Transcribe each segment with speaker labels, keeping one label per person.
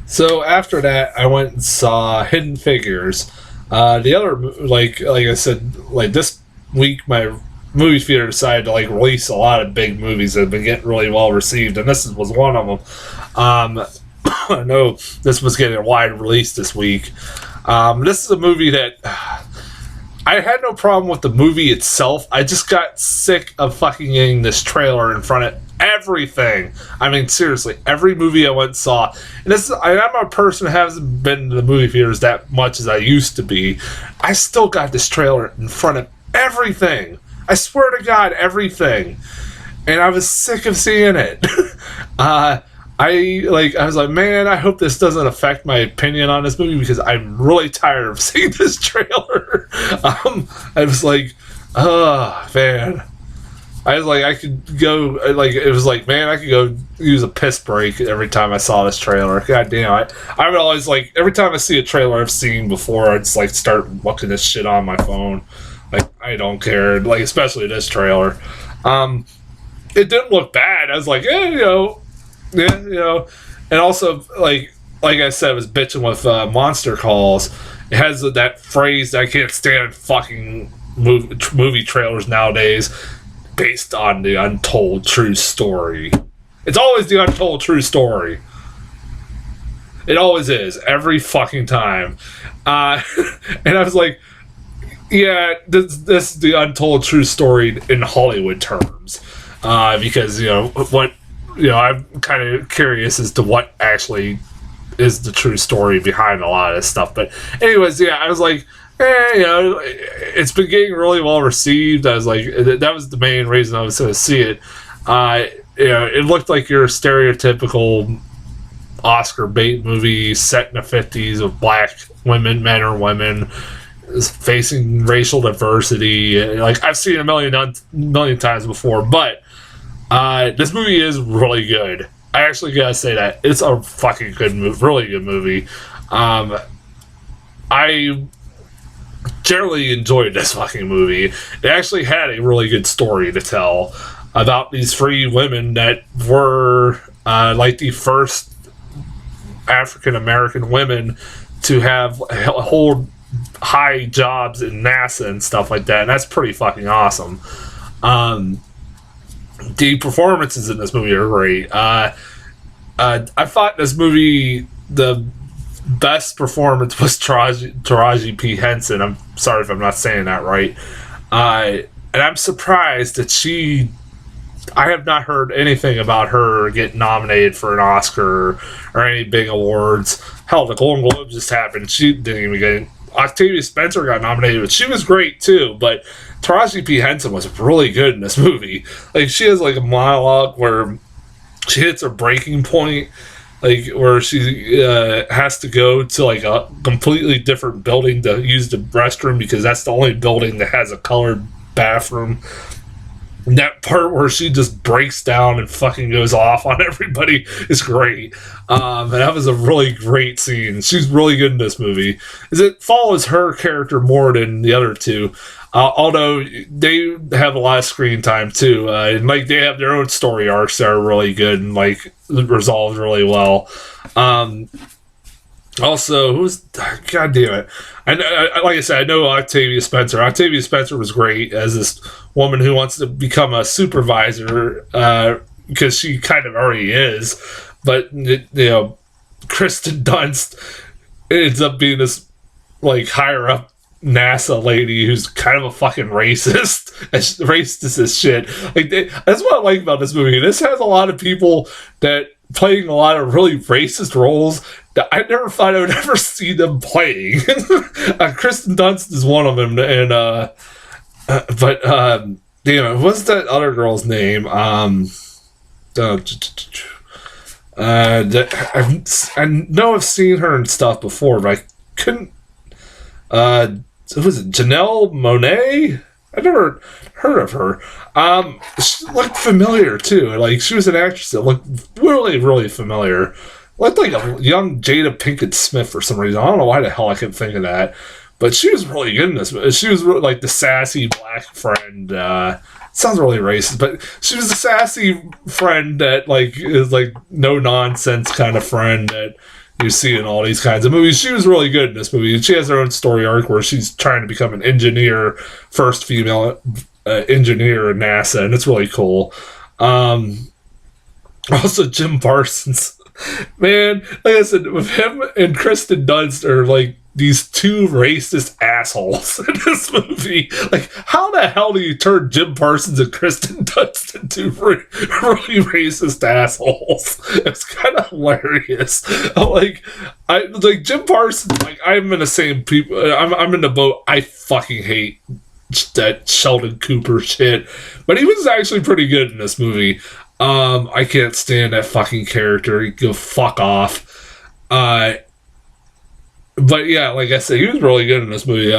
Speaker 1: So after that, I went and saw Hidden Figures. The other, like I said, like this week, my movie theater decided to like release a lot of big movies that have been getting really well received, and was one of them. I know this was getting a wide release this week. This is a movie that I had no problem with the movie itself. I just got sick of fucking getting this trailer in front of everything. I mean, seriously, every movie I went and saw. And I'm a person who hasn't been to the movie theaters that much as I used to be. I still got this trailer in front of everything. I swear to God, everything. And I was sick of seeing it. I was like, man, I hope this doesn't affect my opinion on this movie because I'm really tired of seeing this trailer. I was like, oh man. I was like, I could go, like, it was like, man, I could go use a piss break every time I saw this trailer. God damn, I would always, like, every time I see a trailer I've seen before, I'd just, like, start looking this shit on my phone. Like, I don't care, like, especially this trailer. It didn't look bad. I was like, and also, like I said, I was bitching with Monster Calls. It has that phrase that I can't stand fucking movie trailers nowadays, based on the untold true story. It's always the untold true story. It always is, every fucking time. And I was like, yeah, this is the untold true story in Hollywood terms. Because, I'm kind of curious as to what actually is the true story behind a lot of this stuff. But anyways, yeah, I was like, it's been getting really well received. I was like, that was the main reason I was going to see it. It looked like your stereotypical Oscar bait movie set in the 50s of black women, men or women, facing racial diversity. Like, I've seen it a million times before, but this movie is really good. I actually gotta say that. It's a fucking good movie, really good movie. I generally enjoyed this fucking movie. It actually had a really good story to tell about these three women that were like the first African American women to hold high jobs in NASA and stuff like that, and that's pretty fucking awesome. The performances in this movie are great. I thought this movie, the best performance was Taraji P. Henson. I'm sorry if I'm not saying that right. And I'm surprised that I have not heard anything about her getting nominated for an Oscar or any big awards. Hell, the Golden Globe just happened. She didn't even get it. Octavia Spencer got nominated, but she was great too. But Taraji P. Henson was really good in this movie. Like, she has like a monologue where she hits a breaking point, like where she has to go to like a completely different building to use the restroom because that's the only building that has a colored bathroom. And that part where she just breaks down and fucking goes off on everybody is great. And that was a really great scene. She's really good in this movie. It follows her character more than the other two. Although they have a lot of screen time too. And like they have their own story arcs that are really good and like resolved really well. Also, God damn it. Like I said, I know Octavia Spencer. Octavia Spencer was great as this woman who wants to become a supervisor because she kind of already is. But, Kristen Dunst ends up being this, like, higher up NASA lady who's kind of a fucking racist. Racist as shit. Like, that's what I like about this movie. This has a lot of people that playing a lot of really racist roles that I never thought I would ever see them playing. Kristen Dunst is one of them, and what's that other girl's name? I know I've seen her and stuff before, but I couldn't. Was it Janelle Monáe? I never heard of her. She looked familiar too. Like, she was an actress that looked really, really familiar. Looked like a young Jada Pinkett Smith for some reason. I don't know why the hell I couldn't think of that. But she was really good in this. She was really, like, the sassy black friend sounds really racist, but she was a sassy friend that like is like no nonsense kind of friend that you see in all these kinds of movies. She was really good in this movie. She has her own story arc where she's trying to become an engineer, first female engineer at NASA, and it's really cool. Also, Jim Parsons, man, like I said, with him and Kristen Dunst are like these two racist assholes in this movie. Like, how the hell do you turn Jim Parsons and Kristen Dunst into really racist assholes? It's kind of hilarious. I like Jim Parsons. Like, I'm in the same people. I'm in the boat. I fucking hate that Sheldon Cooper shit, but he was actually pretty good in this movie. I can't stand that fucking character. He go fuck off. But yeah, like I said, he was really good in this movie.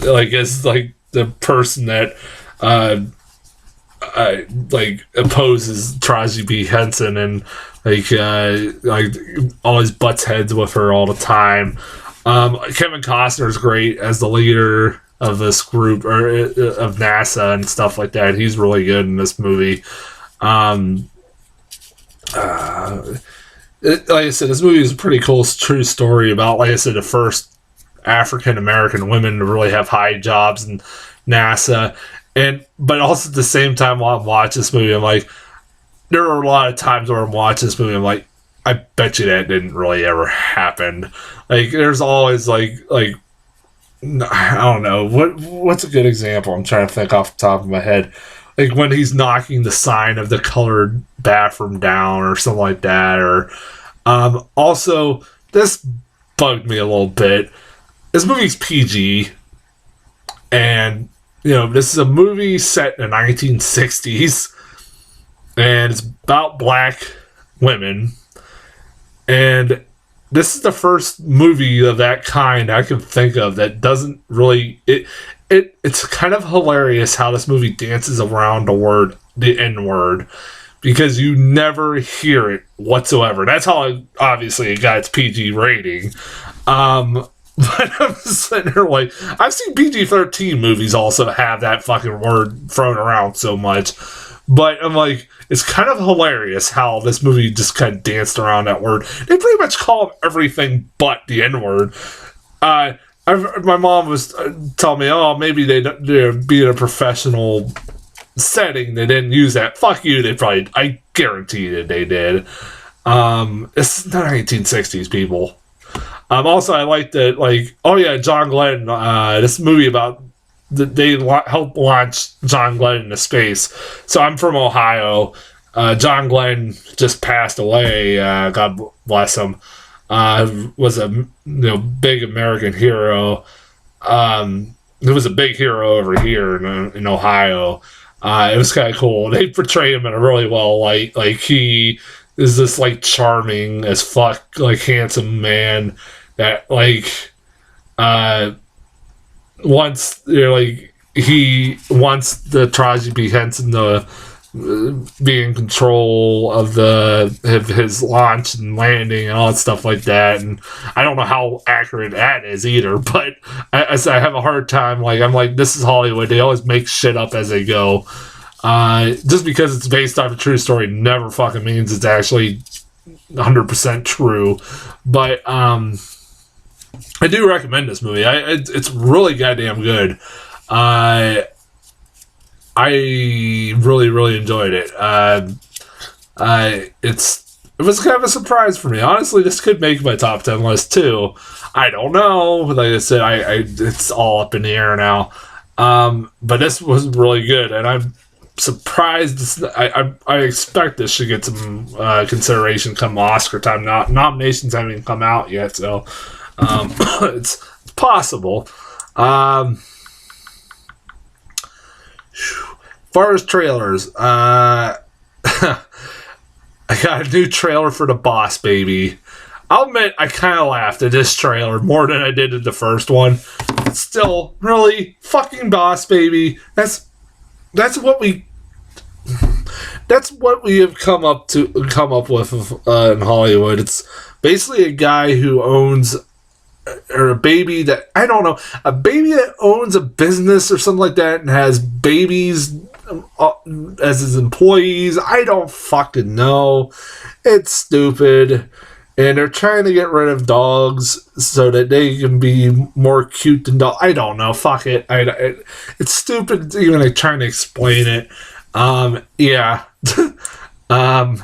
Speaker 1: Like as like the person that like opposes Taraji P. Henson and like always butts heads with her all the time. Kevin Costner's great as the leader of this group or of NASA and stuff like that. He's really good in this movie. Like I said, this movie is a pretty cool, true story about, like I said, the first African American women to really have high jobs in NASA, but also at the same time while I'm watching this movie, I'm like, there are a lot of times where I'm watching this movie, I'm like, I bet you that didn't really ever happen. Like, there's always like I don't know what's a good example. I'm trying to think off the top of my head. Like when he's knocking the sign of the colored bathroom down or something like that. Or also, this bugged me a little bit. This movie's PG. And, you know, this is a movie set in the 1960s. And it's about black women. And this is the first movie of that kind I can think of that doesn't really... It's kind of hilarious how this movie dances around the N-word, because you never hear it whatsoever. That's how obviously it got its PG rating. But I'm just sitting here like, I've seen PG-13 movies also have that fucking word thrown around so much. But I'm like, it's kind of hilarious how this movie just kind of danced around that word. They pretty much call everything but the N-word. My mom was telling me, oh, maybe they'd be in a professional setting. They didn't use that. Fuck you. They probably, I guarantee that they did. It's the 1960s, people. Also, I like that, like, oh yeah, John Glenn, this movie about, they helped launch John Glenn into space. So I'm from Ohio. John Glenn just passed away. God bless him. Was a big American hero. He was a big hero over here in Ohio. It was kind of cool. They portray him in a really well light. Like, he is this like charming as fuck, like handsome man that like wants, like, he wants the Taraji P. Henson to be in control of his launch and landing and all that stuff like that. And I don't know how accurate that is either, but I have a hard time. Like, I'm like, this is Hollywood. They always make shit up as they go. Just because it's based off a true story never fucking means it's actually 100% true. But I do recommend this movie. It's really goddamn good. I really, really enjoyed it. It was kind of a surprise for me. Honestly, this could make my top 10 list too. I don't know. Like I said, it's all up in the air now. But this was really good, and I'm surprised. I expect this should get some consideration come Oscar time. Nominations haven't even come out yet, so it's possible. As far as trailers, I got a new trailer for The Boss Baby. I'll admit I kind of laughed at this trailer more than I did at the first one. Still, really, fucking Boss Baby. That's what we have come up with in Hollywood. It's basically a guy who owns, or a baby that, I don't know, a baby that owns a business or something like that and has babies as his employees. I don't fucking know. It's stupid. And they're trying to get rid of dogs so that they can be more cute than dogs. I don't know. Fuck it. It's stupid even like trying to explain it. Yeah. I'll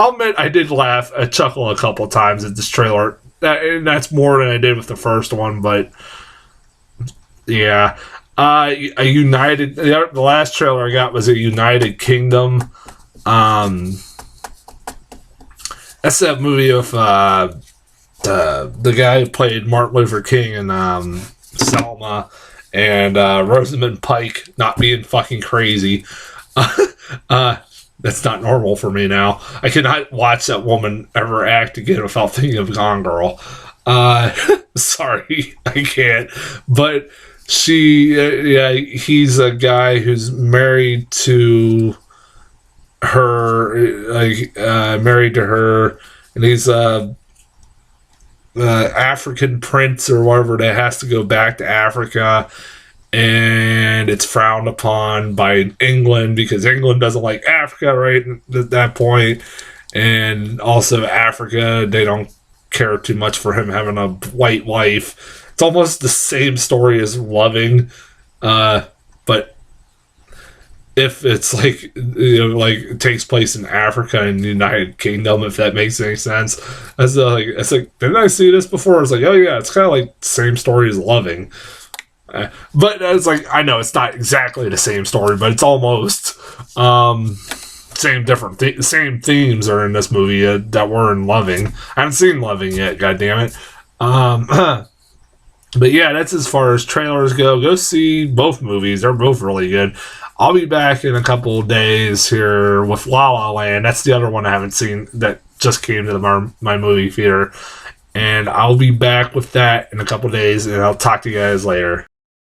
Speaker 1: admit I did laugh, chuckle a couple times at this trailer. And that's more than I did with the first one, but yeah. A United. The last trailer I got was a United Kingdom. That's that movie of the guy who played Martin Luther King in Selma, and Rosamund Pike not being fucking crazy. That's not normal for me now. I cannot watch that woman ever act again without thinking of Gone Girl. Sorry, I can't. But he's a guy who's married to her, and he's a African prince or whatever that has to go back to Africa, and it's frowned upon by England because England doesn't like Africa right at that point, and also Africa, they don't care too much for him having a white wife. It's almost the same story as Loving, but if it's like, like it takes place in Africa and the United Kingdom, if that makes any sense. It's like, didn't I see this before? It's like, oh yeah, it's kind of like the same story as Loving. But it's like, I know it's not exactly the same story, but it's almost same themes are in this movie that were in Loving. I haven't seen Loving yet, goddammit. But yeah, that's as far as trailers go. Go see both movies. They're both really good. I'll be back in a couple of days here with La La Land. That's the other one I haven't seen that just came to my movie theater. And I'll be back with that in a couple of days, and I'll talk to you guys later.